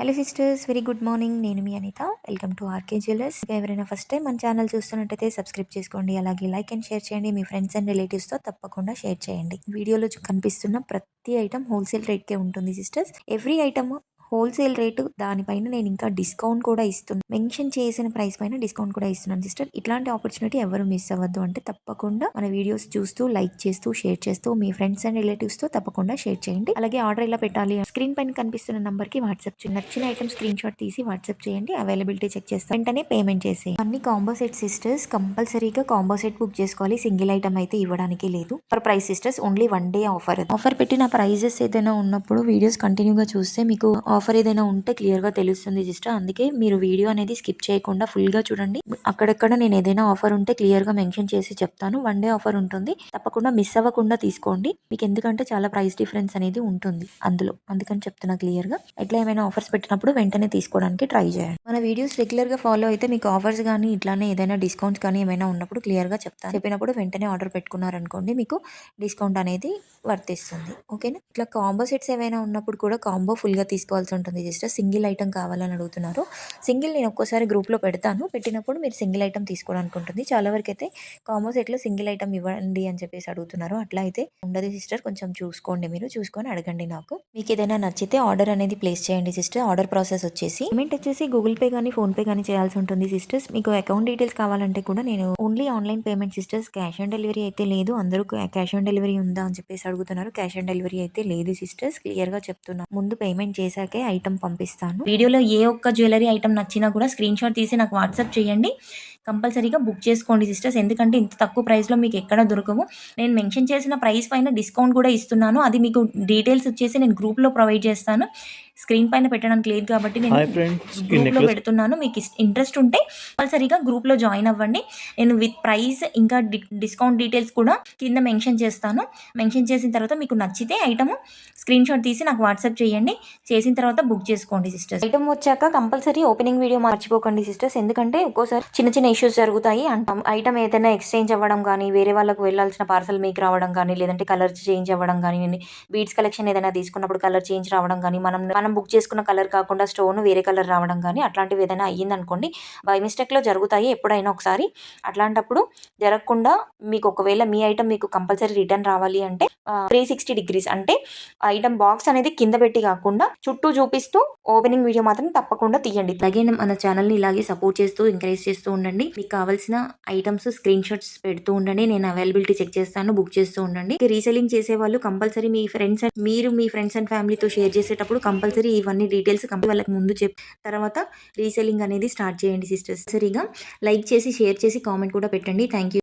Hello sisters, very good morning. నేను మీ Anitha. Welcome to RK jewellers. ఎవరైనా ఫస్ట్ టైం మన ఛానల్ చూస్తున్నట్టయితే సబ్స్క్రైబ్ చేసుకోండి. అలాగే లైక్ అండ్ షేర్ చేయండి. మీ ఫ్రెండ్స్ అండ్ రిలేటివ్స్తో తప్పకుండా షేర్ చేయండి. వీడియోలో కనిపిస్తున్న ప్రతి ఐటమ్ హోల్సేల్ రేట్కే ఉంటుంది sisters. Every item wholesale rate, దానిపైన నేను ఇంకా డిస్కౌంట్ కూడా ఇస్తున్నాను. మెన్షన్ చేసిన ప్రైస్ పైన డిస్కౌంట్ కూడా ఇస్తున్నాను సిస్టర్. ఇట్లాంటి ఆపర్చునిటీ ఎవరు మిస్ అవ్వద్దు. అంటే తప్పకుండా మన వీడియోస్ చూస్తూ, లైక్ చేస్తూ, షేర్ చేస్తూ, మీ ఫ్రెండ్స్ అండ్ రిలేటివ్స్తో తప్పకుండా షేర్ చేయండి. అలాగే ఆర్డర్ ఎలా పెట్టాలి, స్క్రీన్ పైన కనిపిస్తున్న నంబర్కి వాట్సాప్ చేయండి. నచ్చిన ఐటమ్ స్క్రీన్ షాట్ తీసి వాట్సాప్ చేయండి. అవైలబిలిటీ చెక్ చేస్తాం, వెంటనే పేమెంట్ చేసి. అన్ని కాంబో సెట్ సిస్టర్స్, కంపల్సరీగా కాంబో సెట్ బుక్ చేసుకోవాలి. సింగిల్ ఐటమ్ అయితే ఇవ్వడానికి లేదు. For price sisters, only 1 day offer పెట్టిన ప్రైజెస్ ఏదైనా ఉన్నప్పుడు వీడియోస్ కంటిన్యూగా చూస్తే మీకు ఆఫర్ ఏదైనా ఉంటే క్లియర్ గా తెలుస్తుంది సిస్టర్. అందుకే మీరు వీడియో అనేది స్కిప్ చేయకుండా ఫుల్ గా చూడండి. అక్కడక్కడ నేను ఏదైనా ఆఫర్ ఉంటే క్లియర్ గా మెన్షన్ చేసి చెప్తాను. 1 డే ఆఫర్ ఉంటుంది, తప్పకుండా మిస్ అవ్వకుండా తీసుకోండి. మీకు ఎందుకంటే చాలా ప్రైస్ డిఫరెన్స్ అనేది ఉంటుంది అందులో, అందుకని చెప్తున్నా క్లియర్ గా. ఎట్లా ఏమైనా ఆఫర్స్ పెట్టినప్పుడు వెంటనే తీసుకోవడానికి ట్రై చేయండి. మన వీడియోస్ రెగ్యులర్ గా ఫాలో అయితే మీకు ఆఫర్స్ కానీ ఇట్లానే ఏదైనా డిస్కౌంట్స్ కానీ ఏమైనా ఉన్నప్పుడు క్లియర్ గా చెప్తాను. చెప్పినప్పుడు వెంటనే ఆర్డర్ పెట్టుకున్నారనుకోండి, మీకు డిస్కౌంట్ అనేది వర్తిస్తుంది. ఓకేనా? ఇట్లా కాంబో సెట్స్ ఏమైనా ఉన్నప్పుడు కూడా కాంబో ఫుల్ గా తీసుకోవాల్సి ఉంటుంది సిస్టర్. సింగిల్ ఐటమ్ కావాలని అడుగుతున్నారు. సింగిల్ నేను ఒక్కోసారి గ్రూప్లో పెడతాను. పెట్టినప్పుడు మీరు సింగిల్ ఐటమ్ తీసుకోవడానికి ఉంటుంది. చాలా వరకు అయితే కాంబో సెట్లో సింగిల్ ఐటమ్ ఇవ్వండి అని చెప్పేసి అడుగుతున్నారు. అట్లా అయితే ఉండదు సిస్టర్. కొంచెం చూసుకోండి, మీరు చూసుకొని అడగండి. నాకు మీకు ఏదైనా నచ్చితే ఆర్డర్ అనేది ప్లేస్ చేయండి సిస్టర్. ఆర్డర్ ప్రాసెస్ వచ్చేసి పేమెంట్ వచ్చేసి గూగుల్ పే కానీ ఫోన్ పే కానీ చేయాల్సి ఉంటుంది సిస్టర్స్. మీకు అకౌంట్ డీటెయిల్స్ కావాలంటే కూడా నేను only online payment sisters. Cash on delivery అయితే లేదు. అందరూ క్యాష్ ఆన్ డెలివరీ ఉందా అని చెప్పేసి అడుగుతున్నారు. క్యాష్ ఆన్ డెలివరీ అయితే లేదు సిస్టర్స్. క్లియర్ గా చెప్తున్నా. ముందు పేమెంట్ చేశాకే ఐటమ్ పంపిస్తాను. వీడియోలో ఏ ఒక్క జ్యువెలరీ ఐటమ్ నచ్చినా కూడా స్క్రీన్ షాట్ తీసి నాకు వాట్సాప్ చేయండి. కంపల్సరీగా బుక్ చేసుకోండి సిస్టర్స్. ఎందుకంటే ఇంత తక్కువ ప్రైస్లో మీకు ఎక్కడ దొరకవు. నేను మెన్షన్ చేసిన ప్రైస్ పైన డిస్కౌంట్ కూడా ఇస్తున్నాను. అది మీకు డీటెయిల్స్ వచ్చేసి నేను గ్రూప్లో ప్రొవైడ్ చేస్తాను. స్క్రీన్ పైన పెట్టడానికి లేదు కాబట్టి నేను గ్రూప్లో పెడుతున్నాను. మీకు ఇంట్రెస్ట్ ఉంటే కంపల్సరీగా గ్రూప్లో జాయిన్ అవ్వండి. నేను విత్ ప్రైస్ ఇంకా డిస్కౌంట్ డీటెయిల్స్ కూడా కింద మెన్షన్ చేస్తాను. మెన్షన్ చేసిన తర్వాత మీకు నచ్చితే ఐటమ్ స్క్రీన్ షాట్ తీసి నాకు వాట్సాప్ చేయండి. చేసిన తర్వాత బుక్ చేసుకోండి సిస్టర్స్. ఐటమ్ వచ్చాక కంపల్సరీ ఓపెనింగ్ వీడియో మర్చిపోకండి సిస్టర్స్. ఎందుకంటే ఒక్కోసారి చిన్న చిన్న ఇష్యూస్ జరుగుతాయి. అంటాం ఐటమ్ ఏదైనా ఎక్స్చేంజ్ అవ్వడం కానీ, వేరే వాళ్ళకు వెళ్ళాల్సిన పార్సల్ మీకు రావడం కానీ, లేదంటే కలర్ చేంజ్ అవ్వడం కానీ, బీడ్స్ కలెక్షన్ ఏదైనా తీసుకున్నప్పుడు కలర్ చేంజ్ రావడం కానీ, మనం బుక్ చేసుకున్న కలర్ కాకుండా స్టోన్ వేరే కలర్ రావడం కానీ, అట్లాంటివి ఏదైనా అయ్యిందనుకోండి, బై మిస్టేక్లో జరుగుతాయి ఎప్పుడైనా ఒకసారి. అట్లాంటప్పుడు జరగకుండా మీకు ఒకవేళ మీ ఐటమ్ మీకు కంపల్సరీ రిటర్న్ రావాలి అంటే 360 డిగ్రీస్ అంటే ఐటమ్ బాక్స్ అనేది కింద పెట్టి కాకుండా చుట్టూ చూపిస్తూ ఓపెనింగ్ వీడియో మాత్రం తప్పకుండా తీయండి. అలాగే మన ఛానల్ని ఇలాగే సపోర్ట్ చేస్తూ ఎంకరేజ్ చేస్తూ ఉండండి. మీకు కావాల్సిన ఐటమ్స్ స్క్రీన్ షాట్స్ పెడుతూ ఉండండి. నేను అవైలబిలిటీ చెక్ చేస్తాను. బుక్ చేస్తూ ఉండండి. రీసెలింగ్ చేసే వాళ్ళు కంపల్సరీ మీ ఫ్రెండ్స్ అండ్ ఫ్యామిలీతో షేర్ చేసేటప్పుడు కంపల్సరీ ఇవన్నీ డీటెయిల్స్ వాళ్ళకి ముందు తర్వాత రీసెలింగ్ అనేది స్టార్ట్ చేయండి సిస్టర్స్. సరిగా లైక్ చేసి షేర్ చేసి కామెంట్ కూడా పెట్టండి. Thank you.